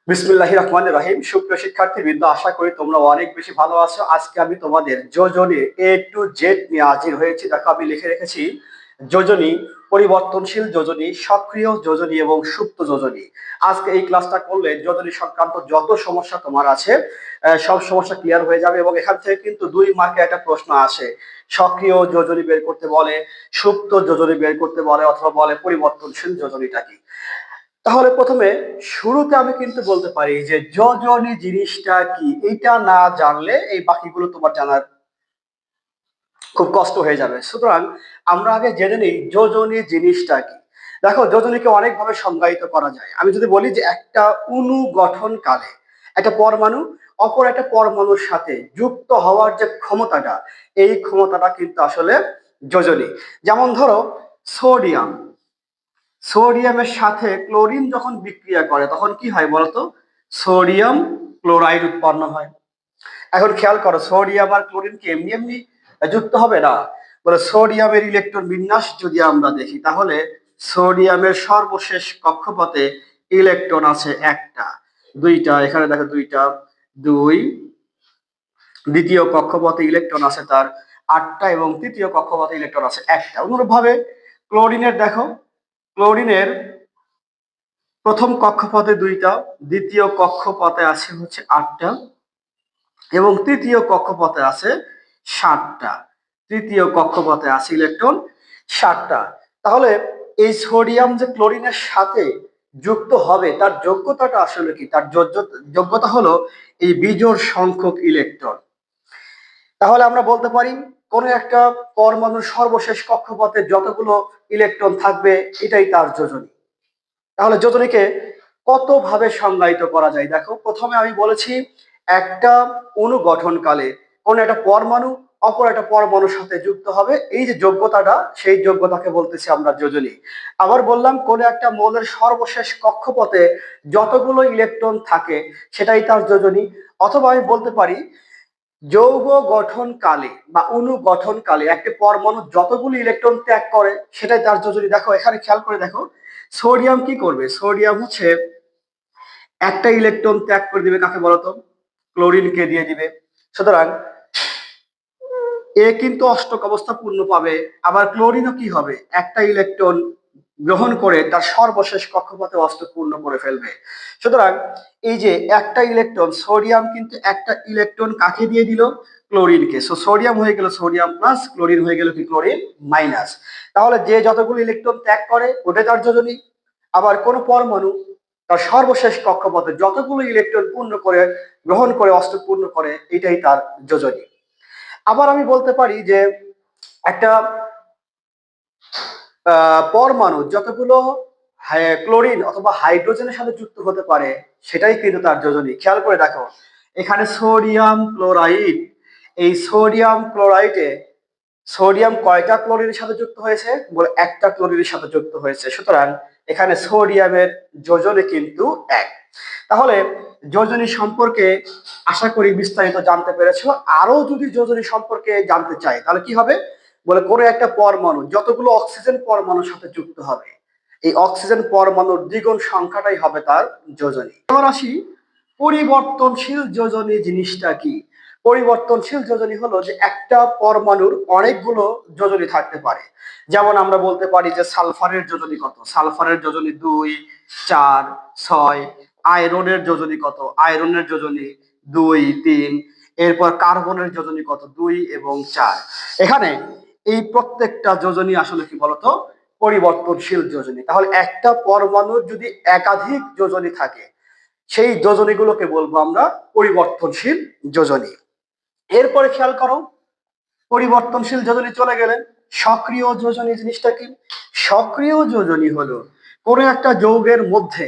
বিসমিল্লাহির রহমানির রহিম। সুপ্রিয় শিক্ষার্থীবৃন্দ, আশা করি তোমরা অনেক বেশি ভালো আছো। আজকে আমি তোমাদের যোজনী A to Z নিয়ে হাজির হয়েছি। দেখো, আমি লিখে রেখেছি যোজনী, পরিবর্তনশীল যোজনী, সক্রিয় যোজনী এবং সুপ্ত যোজনী। আজকে এই ক্লাসটা করলে যোজনী সংক্রান্ত যত সমস্যা তোমার আছে সব সমস্যা ক্লিয়ার হয়ে যাবে। এবং এখান থেকে কিন্তু 2 মার্কে একটা প্রশ্ন আসে, সক্রিয় যোজনী বের করতে বলে, সুপ্ত যোজনী বের করতে বলে, অথবা বলে পরিবর্তনশীল যোজনীটা কি। তাহলে প্রথমে শুরুতে আমি কিন্তু বলতে পারি যে যোজনী জিনিসটা কি, এটা না জানলে এই বাকিগুলো তোমার জানার খুব কষ্ট হয়ে যাবে। সুতরাং আমরা আগে জেনে নিই যোজনী জিনিসটা কি। দেখো, যোজনীকে অনেকভাবে সংজ্ঞায়িত করা যায়। আমি যদি বলি যে একটা অণু গঠন কালে একটা পরমাণু অপর একটা পরমাণুর সাথে যুক্ত হওয়ার যে ক্ষমতাটা, এই ক্ষমতাটা কিন্তু আসলে যোজনী। যেমন ধরো, সোডিয়াম সোডিয়ামের সাথে ক্লোরিন যখন বিক্রিয়া করে তখন কি হয় বলতো? সোডিয়াম ক্লোরাইড উৎপন্ন হয়। এখন খেয়াল করো, সোডিয়াম আর ক্লোরিন কি এমনি এমনি যুক্ত হবে না। বলে সোডিয়ামের ইলেকট্রন বিন্যাস যদি আমরা দেখি, তাহলে সোডিয়ামের সর্বশেষ কক্ষপথে ইলেকট্রন আছে একটা, দুইটা, এখানে দেখো দুইটা, দুই। দ্বিতীয় কক্ষপথে ইলেকট্রন আছে তার আটটা, এবং তৃতীয় কক্ষপথে ইলেকট্রন আছে একটা। অনুরূপভাবে ক্লোরিনের দেখো, ক্লোরিনের প্রথম কক্ষপথে দুইটা, দ্বিতীয় কক্ষপথে আছে হচ্ছে আটটা, এবং তৃতীয় কক্ষপথে আছে সাতটা। তৃতীয় কক্ষপথে আছে ইলেকট্রন সাতটা। তাহলে এই সোডিয়াম যে ক্লোরিনের সাথে যুক্ত হবে, তার যোগ্যতাটা আসলে কি? তার যোগ্যতা হলো এই বিজোড় সংখ্যক ইলেকট্রন। তাহলে আমরা বলতে পারি কোন একটা পরমাণুর সর্বশেষ কক্ষপথে যতগুলো ইলেকট্রন থাকবে, এটাই তার যোজনী। তাহলে যোজনীকে কত ভাবে সংজ্ঞায়িত করা যায়? দেখো, প্রথমে আমি বলেছি একটা অণু গঠনকালে কোন একটা পরমাণু অপর একটা পরমাণুর সাথে যুক্ত হবে, এই যে যোগ্যতাটা, সেই যোগ্যতাকে বলতেছি আমরা যোজনী। আবার বললাম কোন একটা মৌলের সর্বশেষ কক্ষপথে যতগুলো ইলেকট্রন থাকে, সেটাই তার যোজনী। অথবা আমি বলতে পারি যৌগ গঠনকালে বা অণু গঠনকালে একটা পরমাণু যতগুলো ইলেকট্রন ত্যাগ করে, সেটাই তার যোজনী। দেখো, এখানে খেয়াল করে দেখো, সোডিয়াম কি করবে? সোডিয়াম হচ্ছে একটা ইলেকট্রন ত্যাগ করে দিবে, কাকে বলতো? ক্লোরিনকে দিয়ে দিবে। সুতরাং এ কিন্তু অষ্টক অবস্থা পূর্ণ পাবে। আবার ক্লোরিনও কি হবে? একটা ইলেকট্রন গ্রহণ করে তার সর্বশেষ কক্ষপথে অষ্টক পূর্ণ করে ফেলবে। সুতরাং এই যে একটা ইলেকট্রন, সোডিয়াম কিন্তু একটা ইলেকট্রন কাকে দিয়ে দিল? ক্লোরিনকে। সো সোডিয়াম হয়ে গেল সোডিয়াম প্লাস, ক্লোরিন হয়ে গেল কি? Chlorine minus. তাহলে যে যতগুলো ইলেকট্রন ত্যাগ করে ওটা তার যোজনী। আবার কোন পরমাণু তার সর্বশেষ কক্ষপথে যতগুলো ইলেকট্রন পূর্ণ করে গ্রহণ করে অষ্টক পূর্ণ করে, এটাই তার যোজনী। আবার আমি বলতে পারি যে একটা পরমাণু যতগুলো ক্লোরিন অথবা হাইড্রোজেনের সাথে যুক্ত হতে পারে, সেটাই কিন্তু তার যোজনী। খেয়াল করে দেখো, এখানে সোডিয়াম ক্লোরাইড, এই সোডিয়াম ক্লোরাইডে সোডিয়াম কয়টা ক্লোরিনের সাথে যুক্ত হয়েছে? বলে একটা ক্লোরিনের সাথে যুক্ত হয়েছে। সুতরাং এখানে সোডিয়ামের যোজনী কিন্তু এক। তাহলে যোজনী সম্পর্কে আশা করি বিস্তারিত জানতে পেরেছো। আরো যদি যোজনী সম্পর্কে জানতে চাই, তাহলে কি হবে? বলে কোনো একটা পরমাণু যতগুলো অক্সিজেন পরমাণুর সাথে যুক্ত হবে, এই অক্সিজেন পরমাণুর দ্বিগুণ সংখ্যাটাই হবে তার যোজনী। এবার আসি পরিবর্তনশীল যোজনী জিনিসটা কি। পরিবর্তনশীল যোজনী হলো যে একটা পরমাণুর অনেকগুলো যোজনী থাকতে পারে। যেমন আমরা বলতে পারি যে সালফারের যোজনী কত? সালফারের যোজনী 2, 4, 6। আয়রনের যোজনী কত? আয়রনের যোজনী 2, 3। এরপর কার্বনের যোজনী কত? 2 এবং 4। এখানে এই প্রত্যেকটা যোজনী আসলে কি বলতো? পরিবর্তনশীল যোজনী। তাহলে একটা পরমাণুর যদি একাধিক যোজনী থাকে, সেই যোজনীগুলোকে বলবো আমরা পরিবর্তনশীল যোজনী। এরপরে খেয়াল করো, পরিবর্তনশীল যোজনী চলে গেলে সক্রিয় যোজনী জিনিসটা কি? সক্রিয় যোজনী হলো কোনো একটা যৌগের মধ্যে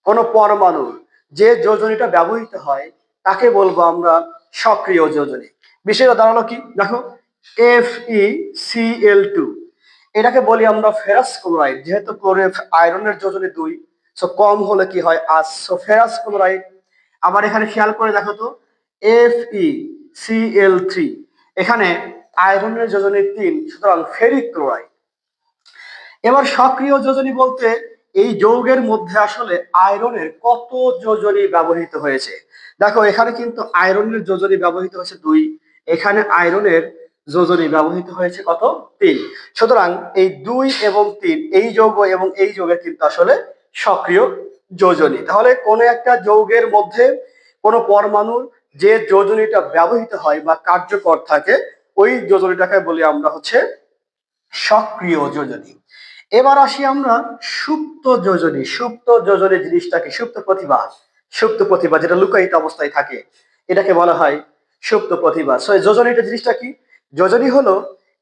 কোনো পরমাণুর যে যোজনীটা ব্যবহৃত হয়, তাকে বলবো আমরা সক্রিয় যোজনী। বিশেষ দাঁড়ালো কি? দেখো, FeCl2, এটাকে বলি আমরা ফেরাস ক্লোরাইড। যেহেতু আয়রনের যোজনী 2, সো কম হলে কি হয়? So ferrous chloride. আবার এখানে খেয়াল করে দেখো তো, FeCl3, এখানে আয়রনের যোজনী 3, সুতরাং ফেরিক ক্লোরাইড। এবার সক্রিয় যোজনী বলতে এই যৌগের মধ্যে আসলে আয়রনের কত যোজনী ব্যবহৃত হয়েছে। দেখো এখানে কিন্তু আয়রনের যোজনী ব্যবহৃত হয়েছে 2, এখানে আয়রনের যোজনী ব্যবহৃত হয়েছে কত, 3। সুতরাং এই 2 এবং 3 এই যৌগ এবং এই যৌগের কিন্তু আসলে সক্রিয় যোজনী। তাহলে কোন একটা যৌগের মধ্যে কোন পরমাণুর যে যোজনীটা ব্যবহৃত হয় বা কার্যকর থাকে ওই যোজনীটাকে বলি আমরা হচ্ছে সক্রিয় যোজনী। এবার আসি আমরা সুপ্ত যোজনী। সুপ্ত যোজনী জিনিসটা কি? সুপ্ত প্রতিভা। সুপ্ত প্রতিভা যেটা লুকায়িত অবস্থায় থাকে এটাকে বলা হয় সুপ্ত প্রতিভা। সো এই যোজনীটা জিনিসটা কি? যোজনী হলো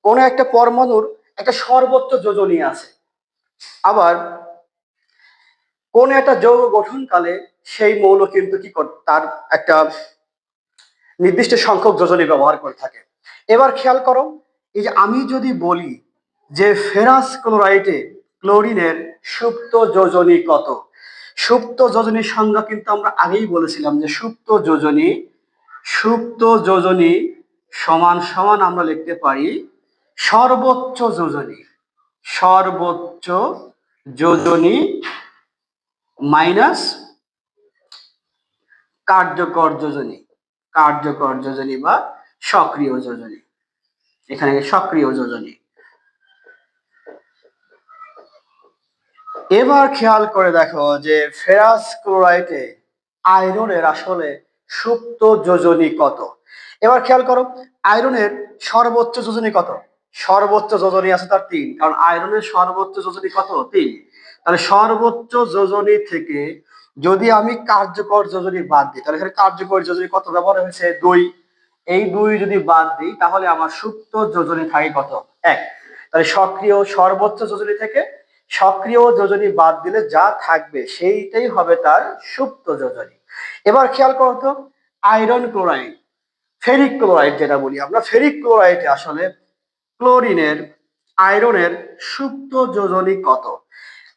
কোন একটা পরমাণুর একটা সর্বোচ্চ যোজনী আছে, আবার কোন একটা যৌগ গঠনকালে সেই মৌল কিন্তু কি তার একটা নির্দিষ্ট সংখ্যক যোজনী ব্যবহার করে থাকে। এবার খেয়াল করো, এই যে আমি যদি বলি যে ফেরাস ক্লোরাইডে ক্লোরিনের সুপ্ত যোজনী কত, সুপ্ত যোজনীর সংজ্ঞা কিন্তু আমরা আগেই বলেছিলাম যে সুপ্ত যোজনী সমান সমান আমরা লিখতে পারি সর্বোচ্চ যোজনী। সর্বোচ্চ যোজনী মাইনাস কার্যকর যোজনী। কার্যকর যোজনী বা সক্রিয় যোজনী, এখানে সক্রিয় যোজনী। এবার খেয়াল করে দেখো যে ফেরাস ক্লোরাইডে আয়রনের আসলে সুপ্ত যোজনী কত। এবার খেয়াল করো আয়রনের সর্বোচ্চ যোজনী কত। সর্বোচ্চ যোজনী আছে তার 3, কারণ আয়রনের সর্বোচ্চ যোজনী কত, 3। তাহলে সর্বোচ্চ যোজনী থেকে যদি আমি কার্যকর যোজনী বাদ দিই তাহলে এখানে কার্যকর যোজনী কত ব্যবহার হয়েছে, 2। এই 2 যদি বাদ দিই তাহলে আমার সুপ্ত যোজনী থাকে কত, 1। তাহলে সক্রিয় সর্বোচ্চ যোজনী থেকে সক্রিয় যোজনী বাদ দিলে যা থাকবে সেইটাই হবে তার সুপ্ত যোজনী। এবার খেয়াল করো তো আয়রন ক্লোরাইড, ফেরিক ক্লোরাইড যেটা বলি আমরা, ফেরিক ক্লোরাইড আসলে ক্লোরিনের আয়রনের সুপ্ত যোজনী কত।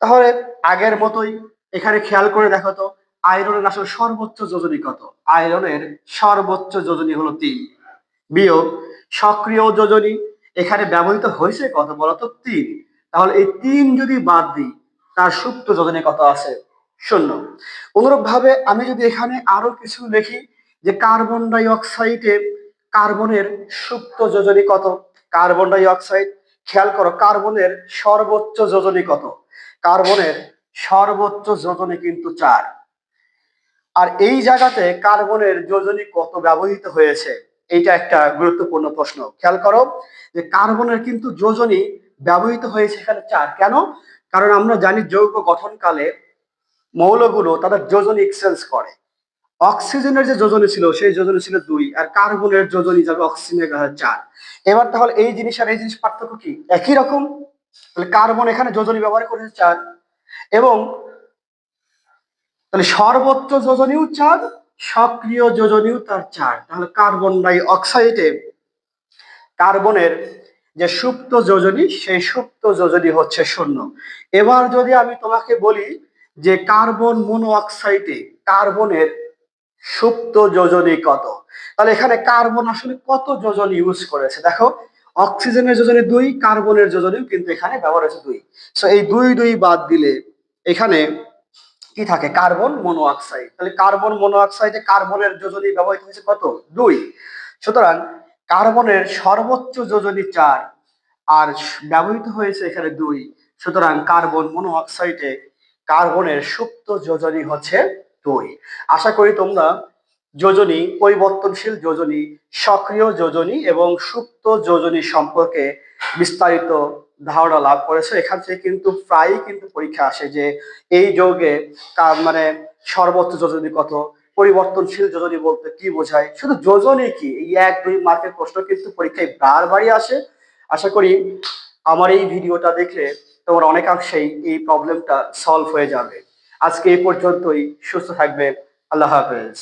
তাহলে আগের মতোই এখানে খেয়াল করে দেখো তো আয়রনের আসলে সর্বোচ্চ যোজনী কত। আয়রনের সর্বোচ্চ যোজনী হলো 3 বিয়োগ সক্রিয় যোজনী এখানে ব্যবহৃত হয়েছে কত বলতো, 3। তাহলে এই 3 যদি বাদ দিই তার সুপ্ত যোজনী কত আছে, 0। অনুরূপ ভাবে আমি যদি এখানে আরো কিছু লিখি যে কার্বন ডাই অক্সাইডে কার্বনের সুপ্ত যোজনী কত। কার্বন ডাই অক্সাইড খেয়াল করো কার্বনের সর্বোচ্চ যোজনী কত। কার্বনের সর্বোচ্চ যোজনী কিন্তু 4। আর এই জায়গাতে কার্বনের যোজনী কত ব্যবহৃত হয়েছে এইটা একটা গুরুত্বপূর্ণ প্রশ্ন। খেয়াল করো যে কার্বনের কিন্তু যোজনী ব্যবহৃত হয়েছে এখানে 4। কেন? কারণ আমরা জানি যৌগ গঠনকালে মৌলগুলো তাদের যোজনী এক্সচেঞ্জ করে। অক্সিজেনের যে যোজনী ছিল সেই যোজনী ছিল 2, আর কার্বনের যোজনী যাবে অক্সিজেনের কাছে 4। এবার তাহলে এই জিনিস আর এই জিনিস পার্থক্য কি, একই রকম। তাহলে কার্বন এখানে যোজনী ব্যবহার করেছে 4 এবং তাহলে সর্বোচ্চ যোজনীও 4, সক্রিয় যোজনীও তার 4। তাহলে কার্বন ডাই অক্সাইডে কার্বনের যে সুপ্ত যোজনী সেই সুপ্ত যোজনী হচ্ছে 0। এবার যদি আমি তোমাকে বলি যে কার্বন মনো অক্সাইডে কার্বনের সুপ্ত যোজনী কত, তাহলে এখানে কার্বন আসলে কত যোজনী ইউজ করেছে দেখো। অক্সিজেনের যোজনী 2, কার্বনের যোজনীও কিন্তু এখানে ব্যবহার হয়েছে 2। সো এই 2 বাদ দিলে এখানে কি থাকে, কার্বন মনো অক্সাইড। তাহলে কার্বন মনো অক্সাইডে কার্বনের যোজনী ব্যবহৃত হয়েছে কত, 2। সুতরাং কার্বনের সর্বোচ্চ যোজনী 4 আর ব্যবহৃত হয়েছে এখানে 2। সুতরাং কার্বন মনো অক্সাইডে কার্বনের সুপ্ত যোজনী হচ্ছে 2। আশা করি তোমরা যোজনী, পরিবর্তনশীল যোজনী, সক্রিয় যোজনী এবং সুপ্ত যোজনী সম্পর্কে বিস্তারিত ধারণা লাভ করেছে। এখান থেকে কিন্তু প্রায়ই কিন্তু পরীক্ষা আসে যে এই যৌগে মানে সর্বোচ্চ যোজনী কত, পরিবর্তনশীল যোজনী বলতে কি বোঝায়, শুধু যোজনী কি, এই 1-2 মার্কের প্রশ্ন কিন্তু পরীক্ষায় বারবারই আসে। আশা করি আমার এই ভিডিওটা দেখলে তোমার অনেকাংশেই এই প্রবলেমটা সলভ হয়ে যাবে। আজকে এই পর্যন্তই, সুস্থ থাকবে, আল্লাহ হাফেজ।